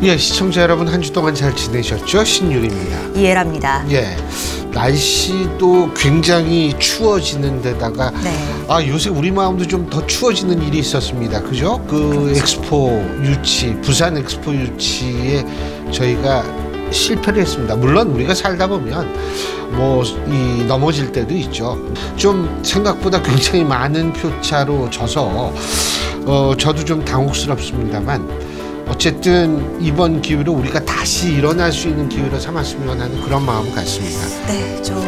예, 시청자 여러분 한 주 동안 잘 지내셨죠? 신율입니다. 이해랍니다. 예, 날씨도 굉장히 추워지는 데다가 요새 우리 마음도 좀 더 추워지는 일이 있었습니다. 그죠? 그렇죠. 엑스포 유치, 부산 엑스포 유치에 저희가 실패를 했습니다. 물론 우리가 살다 보면 넘어질 때도 있죠. 좀 생각보다 굉장히 많은 표차로 져서 저도 좀 당혹스럽습니다만 어쨌든 이번 기회로 우리가 다시 일어날 수 있는 기회로 삼았으면 하는 그런 마음 같습니다. 네, 좀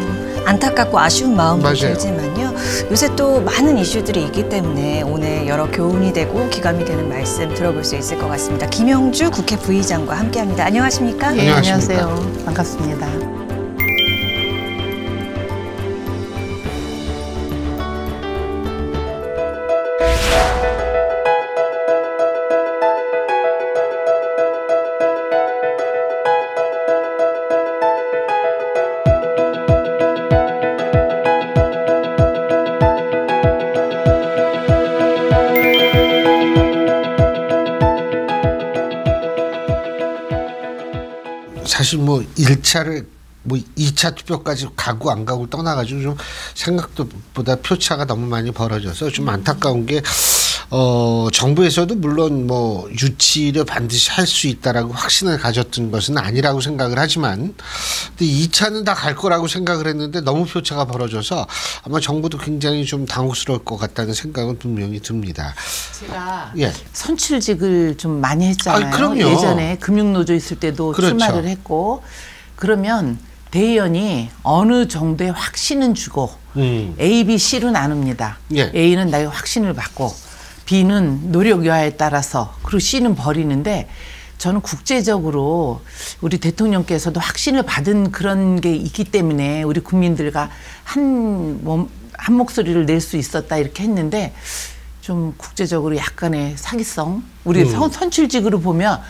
안타깝고 아쉬운 마음도 들지만요. 요새 또 많은 이슈들이 있기 때문에 오늘 여러 교훈이 되고 기감이 되는 말씀 들어볼 수 있을 것 같습니다. 김영주 국회 부의장과 함께합니다. 안녕하십니까? 네, 안녕하세요. 반갑습니다. 사실 1차를 2차 투표까지 가고 안 가고 떠나가지고 좀 생각보다 표차가 너무 많이 벌어져서 좀 안타까운 게 정부에서도 물론 유치를 반드시 할 수 있다라고 확신을 가졌던 것은 아니라고 생각을 하지만 근데 2차는 다 갈 거라고 생각을 했는데 너무 표차가 벌어져서 아마 정부도 굉장히 좀 당혹스러울 것 같다는 생각은 분명히 듭니다. 제가 선출직을 좀 많이 했잖아요. 그럼요. 예전에 금융노조 있을 때도 출마를 했고 그러면 대의원이 어느 정도의 확신은 주고 A, B, C로 나눕니다. A는 나의 확신을 받고 B는 노력 여하에 따라서 그리고 C는 버리는데 저는 국제적으로 우리 대통령께서도 확신을 받은 그런 게 있기 때문에 우리 국민들과 한 목소리를 낼 수 있었다 이렇게 했는데 좀 국제적으로 약간의 사기성 우리 선출직으로 보면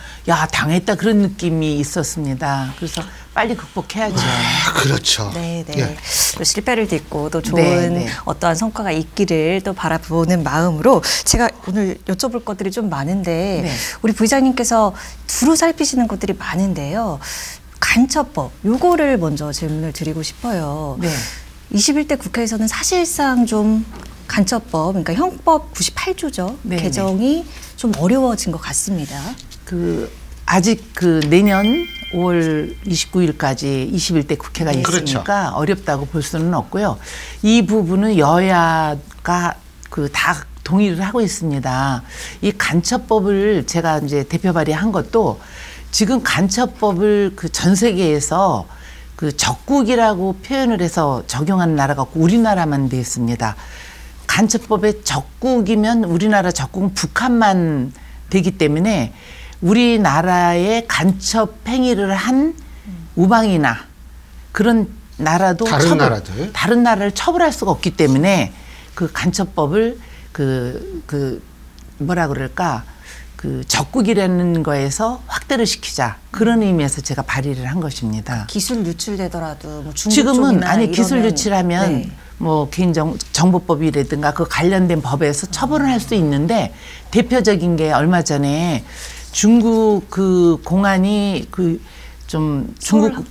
당했다 그런 느낌이 있었습니다. 그래서 빨리 극복해야죠. 그렇죠. 네. 또 실패를 딛고 또 좋은 어떠한 성과가 있기를 또 바라보는 마음으로 제가 오늘 여쭤볼 것들이 좀 많은데 우리 부의장님께서 두루 살피시는 것들이 많은데요. 간첩법 요거를 먼저 질문을 드리고 싶어요. 21대 국회에서는 사실상 좀 간첩법, 그러니까 형법 98조죠. 개정이 좀 어려워진 것 같습니다. 아직 내년 5월 29일까지 21대 국회가 있으니까 어렵다고 볼 수는 없고요. 이 부분은 여야가 다 동의를 하고 있습니다. 이 간첩법을 제가 이제 대표 발의한 것도 지금 간첩법을 전 세계에서 적국이라고 표현을 해서 적용하는 나라가 없고 우리나라만 돼 있습니다. 간첩법의 적국이면 우리나라 적국은 북한만 되기 때문에 우리나라의 간첩 행위를 한 우방이나 그런 나라도 다른 나라를 처벌할 수가 없기 때문에 그 간첩법을 뭐라 그럴까 적국이라는 거에서 확대를 시키자 그런 의미에서 제가 발의를 한 것입니다. 기술 유출되더라도 중국 지금은 기술 유출하면 개인정보법이라든가 그 관련된 법에서 처벌을 할 수 있는데 대표적인 게 얼마 전에 중국 공안이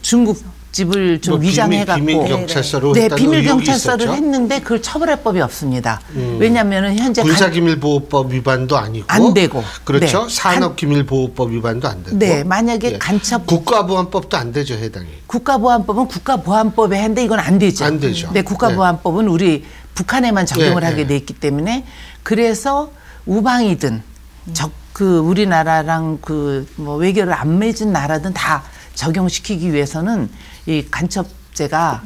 중국 집을 좀 위장해갖고 비밀 경찰서로 비밀 경찰서를 했는데 그걸 처벌할 법이 없습니다. 왜냐하면은 현재 군사기밀보호법 위반도 아니고 안 되고 그렇죠. 산업기밀보호법 위반도 안 되고 만약에 간첩 국가보안법도 안 되죠 해당이. 국가보안법은 국가보안법에 한데 이건 안 되죠. 안 되죠. 국가보안법은 우리 북한에만 적용을 하게 돼 있기 때문에 그래서 우방이든 우리나라랑 외교를 안 맺은 나라든 다 적용시키기 위해서는 이 간첩죄가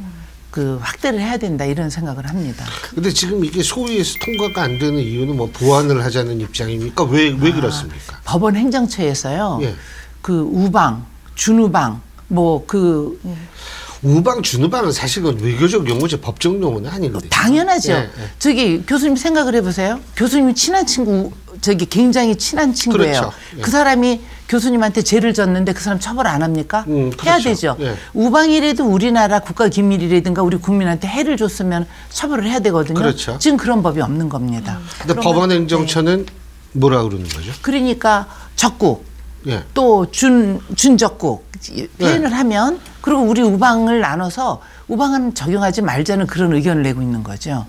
확대를 해야 된다 이런 생각을 합니다. 근데 지금 이게 소위에서 통과가 안 되는 이유는 보완을 하자는 입장입니까? 왜 그렇습니까? 법원 행정처에서요. 우방, 준우방 우방, 준우방은 사실 외교적 용어죠. 법적 용어는 아니거든요. 당연하죠. 저기 교수님 생각을 해보세요. 교수님이 친한 친구, 굉장히 친한 친구예요. 그 사람이 교수님한테 죄를 졌는데 그 사람 처벌 안 합니까? 해야 되죠. 우방이라도 우리나라 국가기밀이라든가 우리 국민한테 해를 줬으면 처벌을 해야 되거든요. 지금 그런 법이 없는 겁니다. 근데 법원 행정처는 뭐라 그러는 거죠? 그러니까 적국, 예. 또 준적국 표현을 하면 그리고 우리 우방을 나눠서 우방은 적용하지 말자는 그런 의견을 내고 있는 거죠.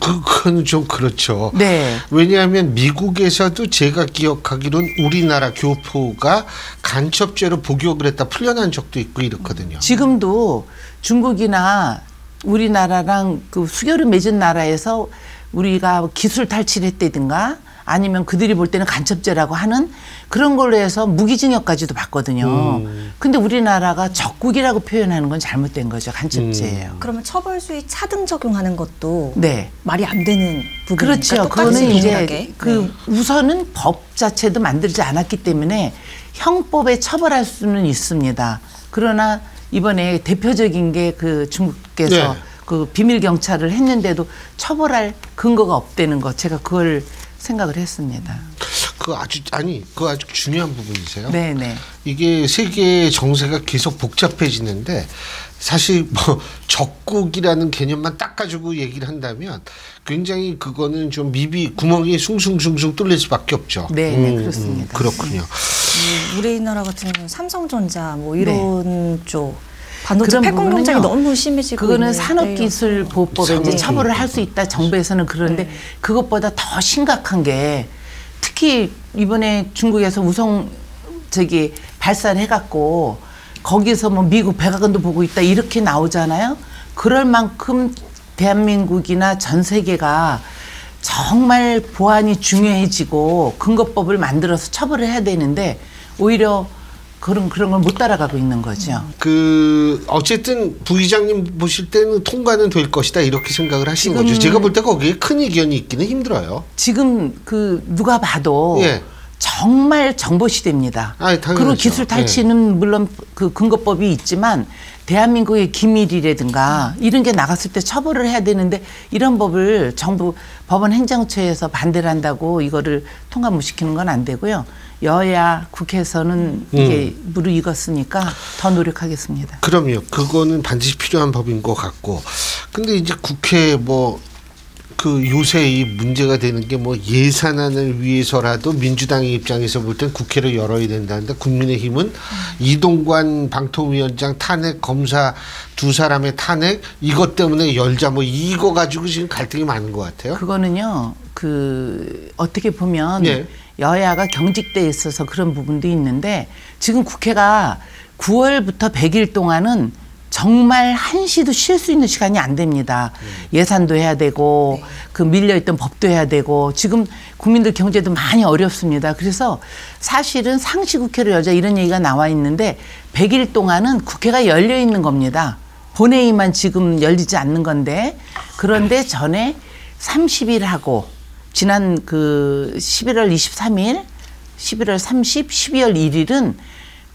그건 좀 그렇죠. 네. 왜냐하면 미국에서도 제가 기억하기로는 우리나라 교포가 간첩죄로 복역을 했다 풀려난 적도 있고 이렇거든요. 지금도 중국이나 우리나라랑 그 수교를 맺은 나라에서 우리가 기술 탈취했다든가 아니면 그들이 볼 때는 간첩죄라고 하는 그런 걸로 해서 무기징역까지도 받거든요. 근데 우리나라가 적국이라고 표현하는 건 잘못된 거죠. 간첩죄예요. 그러면 처벌수위 차등 적용하는 것도 네. 말이 안 되는 부분이니까 그렇죠. 그거는 이제 그 우선은 법 자체도 만들지 않았기 때문에 형법에 처벌할 수는 있습니다. 그러나 이번에 대표적인 게 그 중국께서 네. 그 비밀 경찰을 했는데도 처벌할 근거가 없다는 거 제가 그걸 생각을 했습니다. 그거 아주 중요한 부분이세요. 네네. 이게 세계 정세가 계속 복잡해지는데 사실 뭐 적국이라는 개념만 딱 가지고 얘기를 한다면 굉장히 그거는 좀 구멍이 숭숭숭숭 뚫릴 수밖에 없죠. 네, 그렇습니다. 그렇군요. 우리나라 같은 경우는 삼성전자 뭐 이런 쪽 반도체 패권 경쟁이 너무 심해지고 그거는 산업기술보호법에 이제 처벌을 할 수 있다. 정부에서는 그런데 그것보다 더 심각한 게 특히 이번에 중국에서 우성 발사를 해갖고 거기서 뭐 미국 백악관도 보고 있다 이렇게 나오잖아요. 그럴 만큼 대한민국이나 전 세계가 정말 보안이 중요해지고 근거법을 만들어서 처벌을 해야 되는데 오히려 그런 걸 못 따라가고 있는 거죠. 어쨌든 부의장님 보실 때는 통과는 될 것이다 이렇게 생각을 하시는 거죠. 제가 볼 때 거기에 큰 이견이 있기는 힘들어요. 지금 누가 봐도 정말 정보 시대입니다. 그리고 기술 탈취는 물론 그 근거법이 있지만 대한민국의 기밀이라든가 이런 게 나갔을 때 처벌을 해야 되는데 이런 법을 정부 법원 행정처에서 반대를 한다고 이거를 통과 못 시키는 건 안 되고요. 여야 국회에서는 이게 무르익었으니까 더 노력하겠습니다. 그럼요. 그거는 반드시 필요한 법인 것 같고. 근데 이제 국회 요새 이 문제가 되는 게 예산안을 위해서라도 민주당의 입장에서 볼 땐 국회를 열어야 된다는데 국민의힘은 이동관 방통위원장 탄핵, 검사 두 사람의 탄핵 이것 때문에 열자 이거 가지고 지금 갈등이 많은 것 같아요. 그거는요. 어떻게 보면 여야가 경직돼 있어서 그런 부분도 있는데 지금 국회가 9월부터 100일 동안은 정말 한시도 쉴 수 있는 시간이 안 됩니다. 예산도 해야 되고 그 밀려있던 법도 해야 되고 지금 국민들 경제도 많이 어렵습니다. 그래서 사실은 상시국회를 열자 이런 얘기가 나와 있는데 100일 동안은 국회가 열려 있는 겁니다. 본회의만 지금 열리지 않는 건데 그런데 전에 30일 하고 지난 11월 23일, 11월 30, 12월 1일은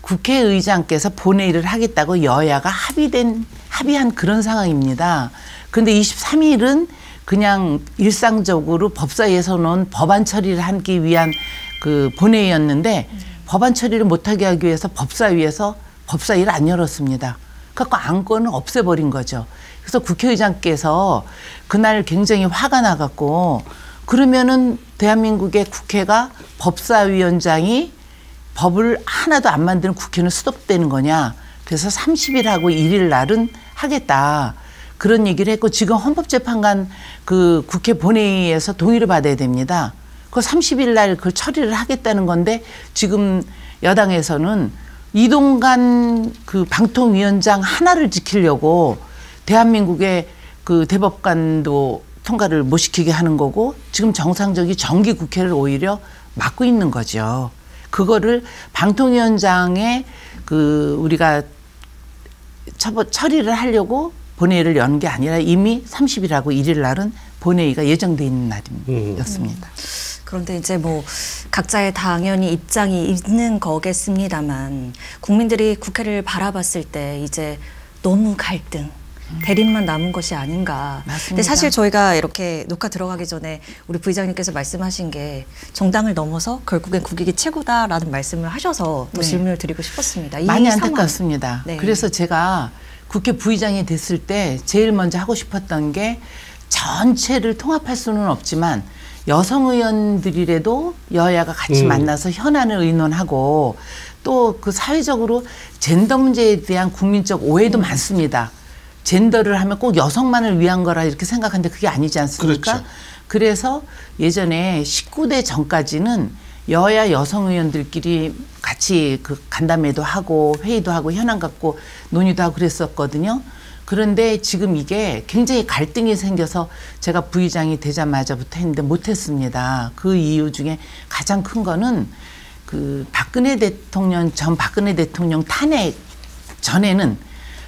국회의장께서 본회의를 하겠다고 여야가 합의한 그런 상황입니다. 그런데 23일은 그냥 일상적으로 법사위에서 놓은 법안 처리를 하기 위한 본회의였는데 법안 처리를 못하게 하기 위해서 법사위에서 법사위를 안 열었습니다. 그래서 안건을 없애버린 거죠. 그래서 국회의장께서 그날 굉장히 화가 나갖고 그러면은 대한민국의 국회가 법사위원장이 법을 하나도 안 만드는 국회는 수독되는 거냐. 그래서 30일하고 1일 날은 하겠다. 그런 얘기를 했고 지금 헌법재판관 국회 본회의에서 동의를 받아야 됩니다. 그 30일 날 그걸 처리를 하겠다는 건데 지금 여당에서는 이동관 방통위원장 하나를 지키려고 대한민국의 대법관도 통과를 못 시키게 하는 거고 지금 정상적인 정기 국회를 오히려 막고 있는 거죠. 그거를 방통위원장의 우리가 처리를 하려고 본회의를 연 게 아니라 이미 30일하고 1일 날은 본회의가 예정돼 있는 날이었습니다. 그런데 이제 각자의 당연히 입장이 있는 거겠습니다만 국민들이 국회를 바라봤을 때 이제 너무 갈등, 대립만 남은 것이 아닌가. 맞습니다. 근데 사실 저희가 이렇게 녹화 들어가기 전에 우리 부의장님께서 말씀하신 게 정당을 넘어서 결국엔 국익이 최고다라는 말씀을 하셔서 또 질문을 드리고 싶었습니다. 많이 안타깝습니다. 그래서 제가 국회 부의장이 됐을 때 제일 먼저 하고 싶었던 게 전체를 통합할 수는 없지만 여성 의원들이라도 여야가 같이 만나서 현안을 의논하고 또 그 사회적으로 젠더 문제에 대한 국민적 오해도 많습니다. 젠더를 하면 꼭 여성만을 위한 거라 이렇게 생각하는데 그게 아니지 않습니까? 그렇죠. 그래서 예전에 19대 전까지는 여야 여성 의원들끼리 같이 그 간담회도 하고 회의도 하고 현안 갖고 논의도 하고 그랬었거든요. 그런데 지금 이게 굉장히 갈등이 생겨서 제가 부의장이 되자마자부터 했는데 못했습니다. 그 이유 중에 가장 큰 거는 그 전 박근혜 대통령 탄핵 전에는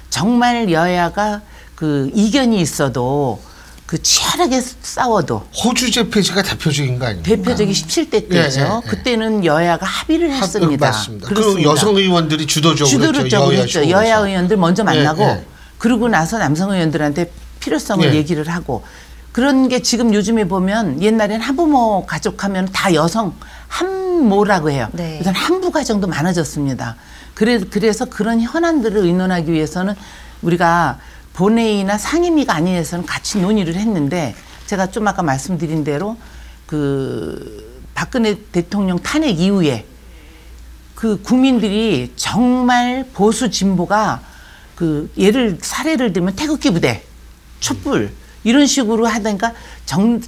정말 여야가 그 이견이 있어도 그 치열하게 싸워도 호주 재패지가 대표적인 거 아닙니까? 대표적인 17대 때죠. 그때는 여야가 합의를 했습니다. 맞습니다. 그리고 여성 의원들이 주도적으로 했죠. 여야 의원들 먼저 만나고 그러고 나서 남성 의원들한테 필요성을 얘기를 하고 그런 게 지금 요즘에 보면 옛날엔 한부모 가족하면 다 여성 한모라고 해요. 그래서 한부 가정도 많아졌습니다. 그래서 그런 현안들을 의논하기 위해서는 우리가 본회의나 상임위가 아니어서는 같이 논의를 했는데 제가 좀 아까 말씀드린 대로 그 박근혜 대통령 탄핵 이후에 그 국민들이 정말 보수 진보가 그 사례를 들면 태극기 부대, 촛불 이런 식으로 하다니까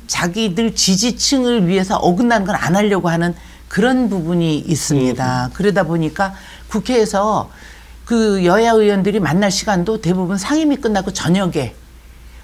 자기들 지지층을 위해서 어긋나는 건 안 하려고 하는 그런 부분이 있습니다. 그러다 보니까 국회에서 그 여야 의원들이 만날 시간도 대부분 상임위 끝나고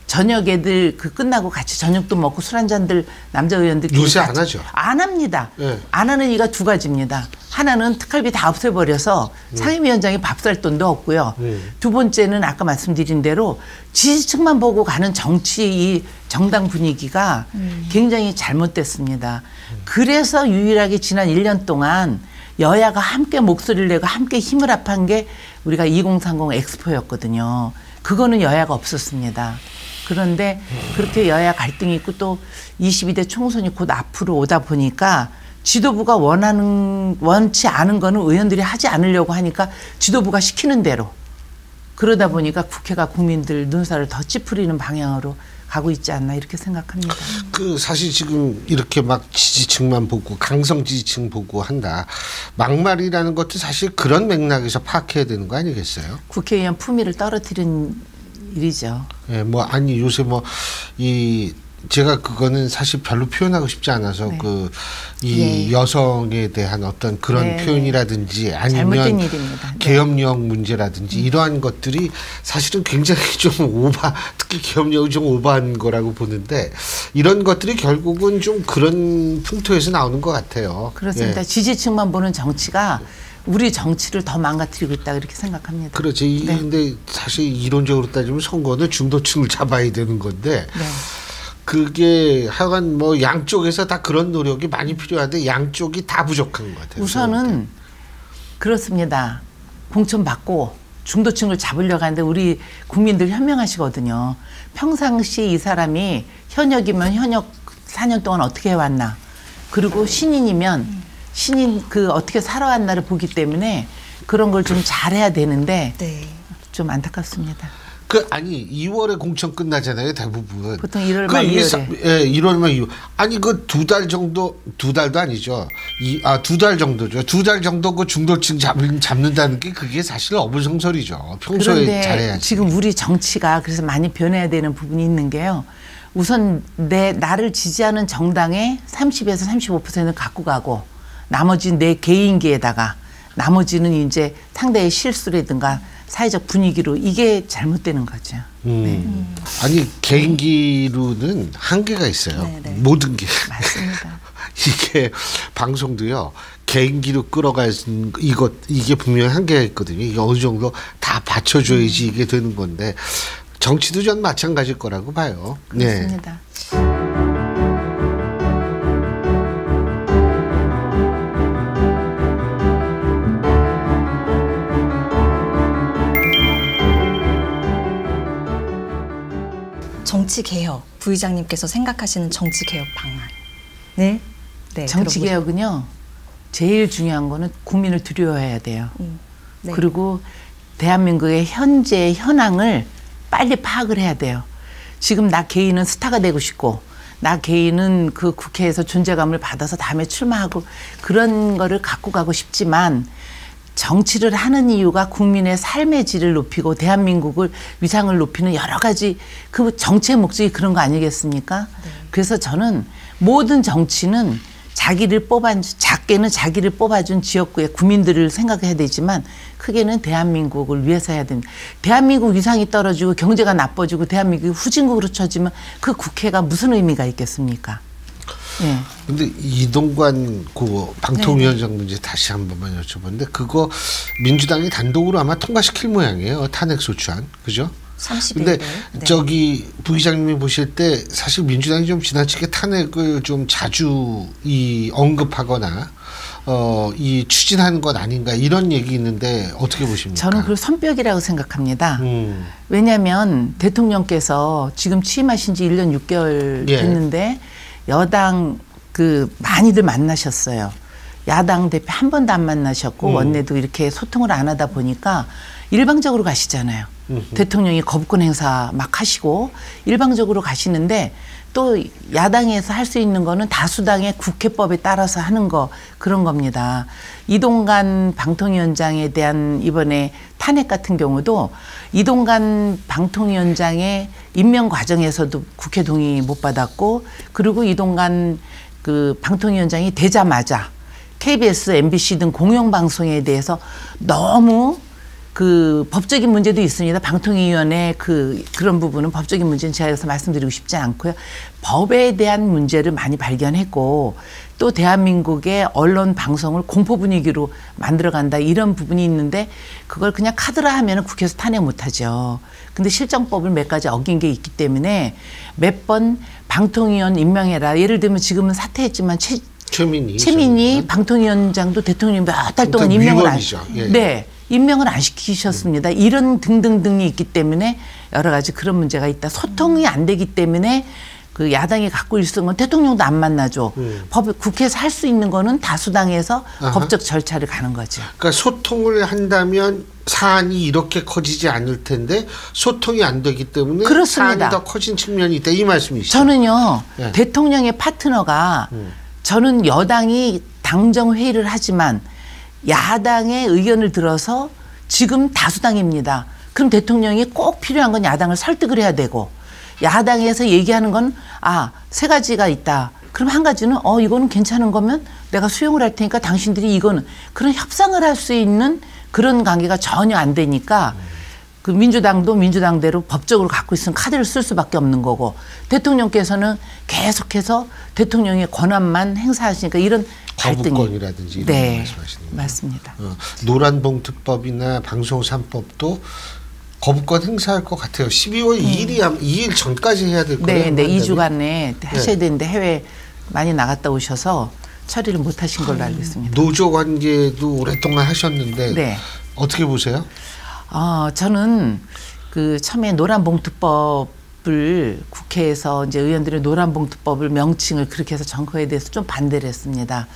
저녁에들 그 끝나고 같이 저녁도 먹고 술 한잔들 남자 의원들끼리 요새 안 하죠. 안 합니다. 안 하는 이유가 두 가지입니다. 하나는 특활비 다 없애버려서 상임위원장이 밥 살 돈도 없고요. 두 번째는 아까 말씀드린 대로 지지층만 보고 가는 이 정당 분위기가 굉장히 잘못됐습니다. 그래서 유일하게 지난 1년 동안 여야가 함께 목소리를 내고 함께 힘을 합한 게 우리가 2030 엑스포였거든요. 그거는 여야가 없었습니다. 그런데 그렇게 여야 갈등이 있고 또 22대 총선이 곧 앞으로 오다 보니까 지도부가 원치 않은 거는 의원들이 하지 않으려고 하니까 지도부가 시키는 대로 그러다 보니까 국회가 국민들 눈살을 더 찌푸리는 방향으로 가고 있지 않나 이렇게 생각합니다. 그 사실 지금 이렇게 막 지지층만 보고 강성 지지층 보고 한다. 막말이라는 것도 사실 그런 맥락에서 파악해야 되는 거 아니겠어요? 국회의원 품위를 떨어뜨린 일이죠. 예, 뭐 아니 요새 뭐 제가 그거는 사실 별로 표현하고 싶지 않아서 여성에 대한 어떤 그런 표현이라든지 아니면 계엄령 문제라든지 이러한 것들이 사실은 굉장히 좀 특히 계엄령이 좀 오버한 거라고 보는데 이런 것들이 결국은 좀 그런 풍토에서 나오는 것 같아요. 그렇습니다. 지지층만 보는 정치가 우리 정치를 더 망가뜨리고 있다 이렇게 생각합니다. 그렇지. 근데 사실 이론적으로 따지면 선거는 중도층을 잡아야 되는 건데 그게 하여간 뭐 양쪽에서 다 그런 노력이 많이 필요한데 양쪽이 다 부족한 것 같아요. 우선은 그렇습니다. 공천 받고 중도층을 잡으려고 하는데 우리 국민들 현명하시거든요. 평상시 이 사람이 현역이면 현역 4년 동안 어떻게 해왔나 그리고 신인이면 신인 어떻게 살아왔나를 보기 때문에 그런 걸 좀 잘해야 되는데 좀 안타깝습니다. 아니 2월에 공천 끝나잖아요 대부분. 보통 1월 말 2월에. 1월 말 2월. 아니 그 2달 정도 2달도 아니죠. 2달 정도죠. 2달 정도 그 중도층 잡는다는 게 그게 사실 어불성설이죠. 평소에 잘해야지. 지금 우리 정치가 그래서 많이 변해야 되는 부분이 있는 게요. 우선 나를 지지하는 정당의 30에서 35%는 갖고 가고 나머지 내 개인기에다가 나머지는 이제 상대의 실수라든가 사회적 분위기로 이게 잘못되는 거죠. 아니 개인기로는 한계가 있어요. 모든 게. 맞습니다. 이게 방송도요. 개인기로 끌어가는 이게 분명히 한계가 있거든요. 이게 어느 정도 다 받쳐줘야지 이게 되는 건데 정치도 전 마찬가지일 거라고 봐요. 그렇습니다. 정치개혁, 부의장님께서 생각하시는 정치개혁 방안. 정치개혁은요. 제일 중요한 거는 국민을 두려워해야 돼요. 그리고 대한민국의 현재 현황을 빨리 파악을 해야 돼요. 지금 나 개인은 스타가 되고 싶고 나 개인은 그 국회에서 존재감을 받아서 다음에 출마하고 그런 거를 갖고 가고 싶지만 정치를 하는 이유가 국민의 삶의 질을 높이고 대한민국을 위상을 높이는 여러 가지 그 정치의 목적이 그런 거 아니겠습니까? 네. 그래서 저는 모든 정치는 작게는 자기를 뽑아준 지역구의 국민들을 생각해야 되지만 크게는 대한민국을 위해서 해야 됩니다. 대한민국 위상이 떨어지고 경제가 나빠지고 대한민국이 후진국으로 쳐지면 그 국회가 무슨 의미가 있겠습니까? 네. 근데 이동관 그 방통위원장 문제 다시 한 번만 여쭤보는데 그거 민주당이 단독으로 아마 통과시킬 모양이에요. 탄핵소추안. 그죠? 30일. 근데 저기 부기장님이 보실 때 사실 민주당이 좀 지나치게 탄핵을 좀 자주 언급하거나 이 추진하는 것 아닌가 이런 얘기 있는데 어떻게 보십니까? 저는 그걸 선벽이라고 생각합니다. 왜냐하면 대통령께서 지금 취임하신 지 1년 6개월 됐는데 여당 많이들 만나셨어요. 야당 대표 한 번도 안 만나셨고 원내도 이렇게 소통을 안 하다 보니까 일방적으로 가시잖아요. 대통령이 거부권 행사 막 하시고 일방적으로 가시는데 또 야당에서 할 수 있는 거는 다수당의 국회법에 따라서 하는 거 그런 겁니다. 이동관 방통위원장에 대한 이번에 탄핵 같은 경우도 이동관 방통위원장의 임명 과정에서도 국회 동의 못 받았고 그리고 이동관 그 방통위원장이 되자마자 KBS, MBC 등 공영방송에 대해서 너무 그 법적인 문제도 있습니다. 방통위원회 그런 부분은 법적인 문제는 제가 여기서 말씀드리고 싶지 않고요. 법에 대한 문제를 많이 발견했고 또 대한민국의 언론 방송을 공포 분위기로 만들어간다 이런 부분이 있는데 그걸 그냥 카드라 하면 국회에서 탄핵 못하죠. 근데 실정법을 몇 가지 어긴 게 있기 때문에 몇 번 방통위원 임명해라. 예를 들면 지금은 사퇴했지만 최민희 방통위원장도 대통령이 몇 달 동안 임명을 안 네. 임명을 안 시키셨습니다. 이런 등등등이 있기 때문에 여러 가지 그런 문제가 있다. 소통이 안 되기 때문에 그 야당이 갖고 있는 건 대통령도 안 만나죠. 국회에서 할 수 있는 거는 다수당에서 법적 절차를 가는 거죠. 그러니까 소통을 한다면 사안이 이렇게 커지지 않을 텐데 소통이 안 되기 때문에 그렇습니다. 사안이 더 커진 측면이 있다. 이 말씀이시죠. 저는요. 네. 대통령의 파트너가 저는 여당이 당정회의를 하지만 야당의 의견을 들어서 지금 다수당입니다. 그럼 대통령이 꼭 필요한 건 야당을 설득을 해야 되고 야당에서 얘기하는 건 세 가지가 있다. 그럼 한 가지는 이거는 괜찮은 거면 내가 수용을 할 테니까 당신들이 이거는 그런 협상을 할 수 있는 그런 관계가 전혀 안 되니까 그 민주당도 민주당대로 법적으로 갖고 있으면 카드를 쓸 수밖에 없는 거고 대통령께서는 계속해서 대통령의 권한만 행사하시니까 이런 거부권이라든지 이런 네, 말씀하시는 거예요. 맞습니다. 노란봉투법이나 방송 3법도 거부권 행사할 것 같아요. 12월 2일 전까지 해야 될 거예요. 네, 2주간에 하셔야 되는데 해외 많이 나갔다 오셔서 처리를 못 하신 걸로 알고 있습니다. 노조 관계도 오랫동안 하셨는데 네. 어떻게 보세요? 저는 그 처음에 노란봉투법을 국회에서 이제 의원들의 노란봉투법을 명칭을 그렇게 해서 정거에 대해서 좀 반대를 했습니다.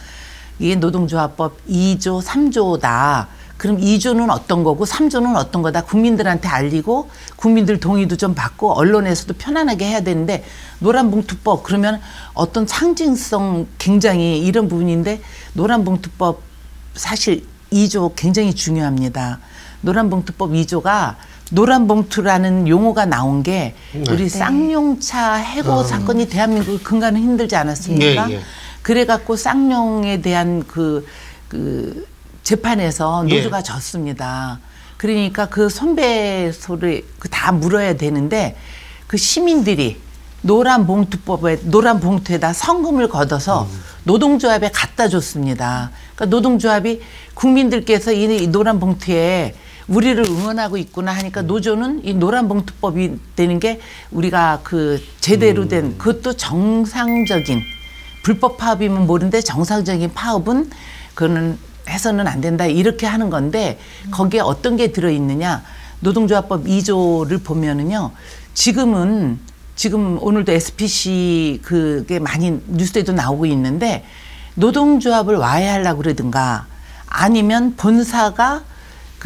이게 노동조합법 2조, 3조다. 그럼 2조는 어떤 거고 3조는 어떤 거다. 국민들한테 알리고 국민들 동의도 좀 받고 언론에서도 편안하게 해야 되는데 노란봉투법 그러면 어떤 상징성 굉장히 이런 부분인데 노란봉투법 사실 2조 굉장히 중요합니다. 노란봉투법 2조가 노란봉투라는 용어가 나온 게 우리 쌍용차 해고 사건이 대한민국을 근간은 힘들지 않았습니까? 그래갖고 쌍용에 대한 그 재판에서 노조가 졌습니다. 그러니까 그 손배소를 다 물어야 되는데 그 시민들이 노란 봉투에다 성금을 걷어서 노동조합에 갖다 줬습니다. 그러니까 노동조합이 국민들께서 이 노란 봉투에 우리를 응원하고 있구나 하니까 노조는 이 노란봉투법이 되는 게 우리가 그 제대로 된 그것도 정상적인 불법 파업이면 모르는데 정상적인 파업은 그거는 해서는 안 된다 이렇게 하는 건데 거기에 어떤 게 들어있느냐 노동조합법 2조를 보면은요 지금 오늘도 SPC 그게 많이 뉴스에도 나오고 있는데 노동조합을 와해하려고 그러든가 아니면 본사가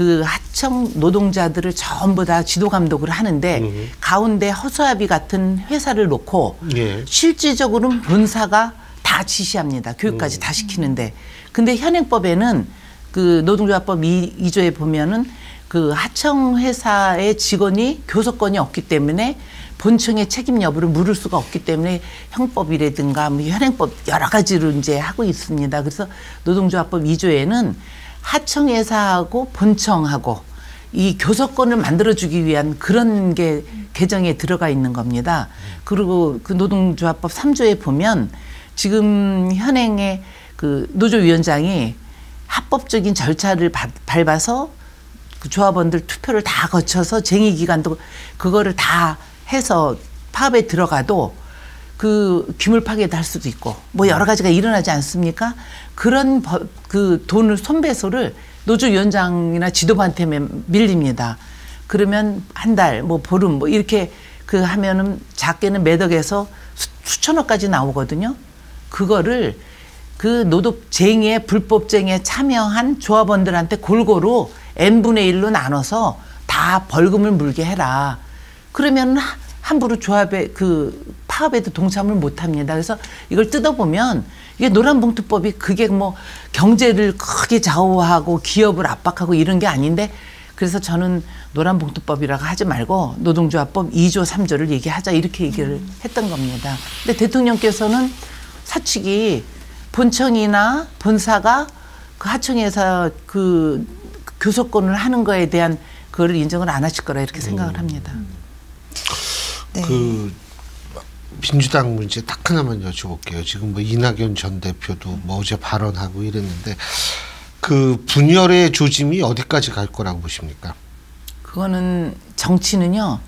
그 하청 노동자들을 전부 다 지도 감독을 하는데 가운데 허수아비 같은 회사를 놓고 예. 실질적으로는 본사가 다 지시합니다. 교육까지 다 시키는데. 근데 현행법에는 그 노동조합법 2조에 보면은 그 하청 회사의 직원이 교섭권이 없기 때문에 본청의 책임 여부를 물을 수가 없기 때문에 형법이라든가 뭐 현행법 여러 가지로 이제 하고 있습니다. 그래서 노동조합법 2조에는 하청회사하고 본청하고 이 교섭권을 만들어주기 위한 그런 게 개정에 들어가 있는 겁니다. 그리고 그 노동조합법 3조에 보면 지금 현행의 그 노조위원장이 합법적인 절차를 밟아서 그 조합원들 투표를 다 거쳐서 쟁의 기간도 그거를 다 해서 파업에 들어가도 그 규물 파괴도 할 수도 있고 뭐 여러 가지가 일어나지 않습니까? 그런 그 돈을 손배소를 노조위원장이나 지도부한테 밀립니다. 그러면 한 달, 뭐 보름, 뭐 이렇게 그 하면은 작게는 몇 억에서 수천억까지 나오거든요. 그거를 그 노동쟁의에 불법쟁의에 참여한 조합원들한테 골고루 n분의 1로 나눠서 다 벌금을 물게 해라. 그러면 함부로 조합에 그 파업에도 동참을 못 합니다. 그래서 이걸 뜯어보면 이게 노란봉투법이 그게 뭐 경제를 크게 좌우하고 기업을 압박하고 이런 게 아닌데 그래서 저는 노란봉투법이라고 하지 말고 노동조합법 2조 3조를 얘기하자 이렇게 얘기를 했던 겁니다. 근데 대통령께서는 사측이 본청이나 본사가 그 하청에서 그 교섭권을 하는 거에 대한 그거를 인정을 안 하실 거라 이렇게 생각을 합니다. 네. 그 민주당 문제 딱 하나만 여쭤볼게요. 지금 뭐 이낙연 전 대표도 뭐 어제 발언하고 이랬는데 그 분열의 조짐이 어디까지 갈 거라고 보십니까? 그거는 정치는요.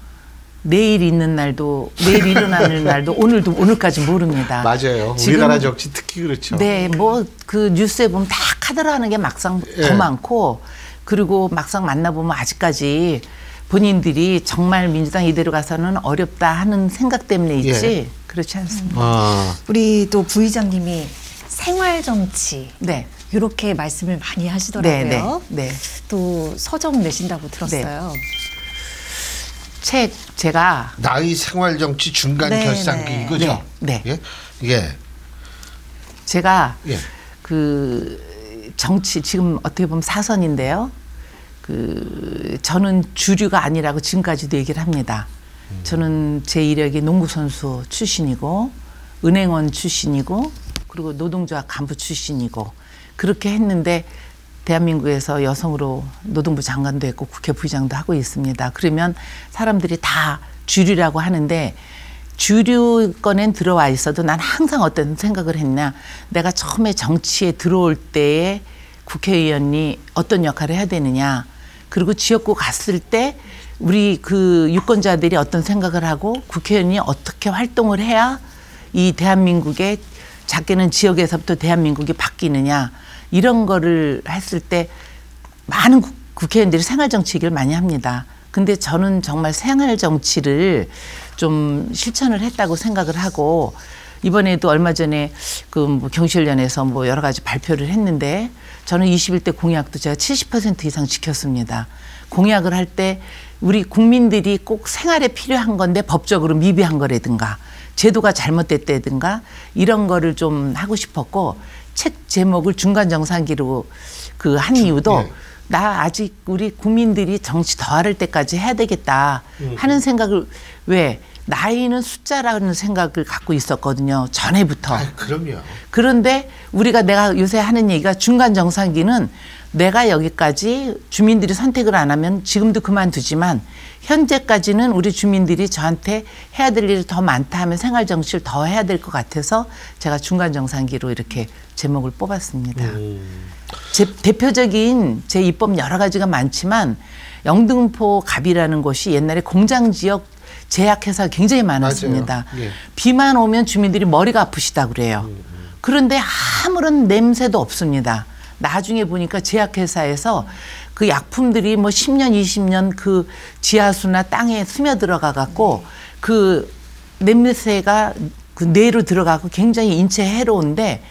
내일 있는 날도 내일 일어나는 날도 오늘까지 모릅니다. 맞아요. 우리나라 정치 특히 그렇죠. 네, 뭐 그 뉴스에 보면 다 카드라는 게 막상 더 예. 많고 그리고 막상 만나보면 아직까지 본인들이 정말 민주당 이대로 가서는 어렵다 하는 생각 때문에 있지 예. 그렇지 않습니다. 우리 또 부의장님이 생활 정치 네. 이렇게 말씀을 많이 하시더라고요. 네. 또 서적 내신다고 들었어요. 네. 책 제가 나의 생활 정치 중간 결산기 이거죠. 네. 예. 예. 제가 예. 그 정치 지금 어떻게 보면 사선인데요. 그 저는 주류가 아니라고 지금까지도 얘기를 합니다. 저는 제 이력이 농구 선수 출신이고 은행원 출신이고 그리고 노동조합 간부 출신이고 그렇게 했는데 대한민국에서 여성으로 노동부 장관도 했고 국회 부의장도 하고 있습니다. 그러면 사람들이 다 주류라고 하는데 주류권엔 들어와 있어도 난 항상 어떤 생각을 했냐. 내가 처음에 정치에 들어올 때에 국회의원이 어떤 역할을 해야 되느냐. 그리고 지역구 갔을 때 우리 그 유권자들이 어떤 생각을 하고 국회의원이 어떻게 활동을 해야 이 대한민국의 작게는 지역에서부터 대한민국이 바뀌느냐. 이런 거를 했을 때 많은 국회의원들이 생활정치 얘기를 많이 합니다. 근데 저는 정말 생활정치를 좀 실천을 했다고 생각을 하고 이번에도 얼마 전에 그 뭐 경실련에서 뭐 여러 가지 발표를 했는데 저는 21대 공약도 제가 70% 이상 지켰습니다. 공약을 할 때 우리 국민들이 꼭 생활에 필요한 건데 법적으로 미비한 거라든가 제도가 잘못됐다든가 이런 거를 좀 하고 싶었고 책 제목을 중간정상기로 그 한 이유도 네. 나 아직 우리 국민들이 정치 더 할 때까지 해야 되겠다 하는 생각을 왜 나이는 숫자라는 생각을 갖고 있었거든요. 전에부터. 그럼요. 그런데 내가 요새 하는 얘기가 중간정상기는 내가 여기까지 주민들이 선택을 안 하면 지금도 그만두지만 현재까지는 우리 주민들이 저한테 해야 될 일이 더 많다 하면 생활정치를 더 해야 될 것 같아서 제가 중간정상기로 이렇게 제목을 뽑았습니다. 제 대표적인 제 입법 여러 가지가 많지만 영등포 갑이라는 곳이 옛날에 공장지역 제약회사가 굉장히 많았습니다. 예. 비만 오면 주민들이 머리가 아프시다 그래요. 그런데 아무런 냄새도 없습니다. 나중에 보니까 제약회사에서 그 약품들이 뭐 10년, 20년 그 지하수나 땅에 스며들어가 갖고 그 냄새가 그 뇌로 들어가고 굉장히 인체에 해로운데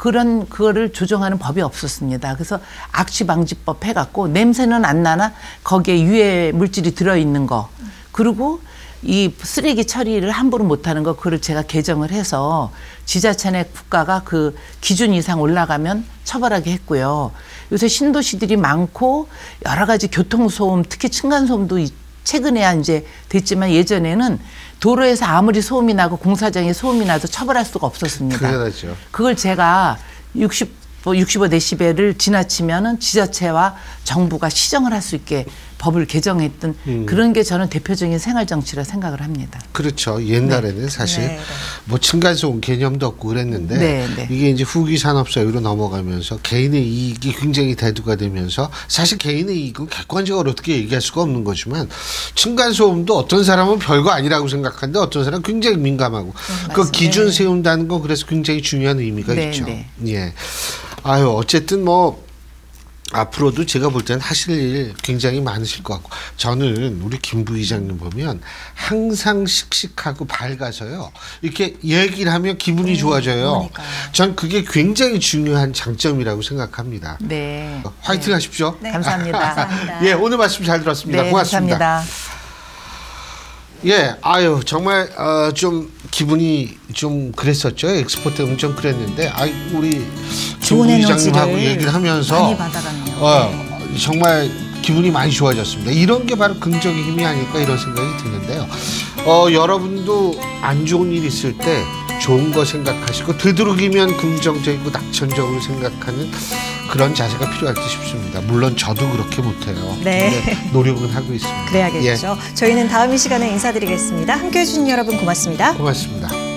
그거를 조정하는 법이 없었습니다. 그래서 악취 방지법 해갖고 냄새는 안 나나 거기에 유해 물질이 들어있는 거, 그리고 이 쓰레기 처리를 함부로 못하는 거, 그걸 제가 개정을 해서 지자체 내 국가가 그 기준 이상 올라가면 처벌하게 했고요. 요새 신도시들이 많고 여러 가지 교통소음, 특히 층간소음도 최근에야 이제 됐지만 예전에는 도로에서 아무리 소음이 나고 공사장에 소음이 나도 처벌할 수가 없었습니다. 그렇죠. 그걸 제가 65데시벨을 지나치면은 지자체와 정부가 시정을 할 수 있게 법을 개정했던 그런 게 저는 대표적인 생활 정치라 생각을 합니다. 그렇죠. 옛날에는 사실 뭐 층간소음 개념도 없고 그랬는데 이게 이제 후기 산업 사회로 넘어가면서 개인의 이익이 굉장히 대두가 되면서, 사실 개인의 이익은 객관적으로 어떻게 얘기할 수가 없는 거지만 층간소음도 어떤 사람은 별거 아니라고 생각하는데 어떤 사람은 굉장히 민감하고 그 기준 세운다는 건 그래서 굉장히 중요한 의미가 있죠. 예. 아유, 어쨌든 뭐 앞으로도 제가 볼 때는 하실 일 굉장히 많으실 것 같고, 저는 우리 김 부의장님 보면 항상 씩씩하고 밝아서요, 이렇게 얘기를 하면 기분이 좋아져요. 전 그게 굉장히 중요한 장점이라고 생각합니다. 네. 화이팅 하십시오. 네. 감사합니다. 예, 오늘 말씀 잘 들었습니다. 고맙습니다. 감사합니다. 예, 아유, 정말 좀 기분이 좀 그랬었죠. 엑스포 때 엄청 그랬는데, 우리 좋은 부의장님하고 얘기를 하면서 많이 받아갔네요. 정말 기분이 많이 좋아졌습니다. 이런 게 바로 긍정의 힘이 아닐까 이런 생각이 드는데요. 여러분도 안 좋은 일 있을 때 좋은 거 생각하시고 되도록이면 긍정적이고 낙천적으로 생각하는 그런 자세가 필요할 듯 싶습니다. 물론 저도 그렇게 못해요. 네. 노력은 하고 있습니다. 그래야겠죠. 예. 저희는 다음 이 시간에 인사드리겠습니다. 함께해 주신 여러분 고맙습니다. 고맙습니다.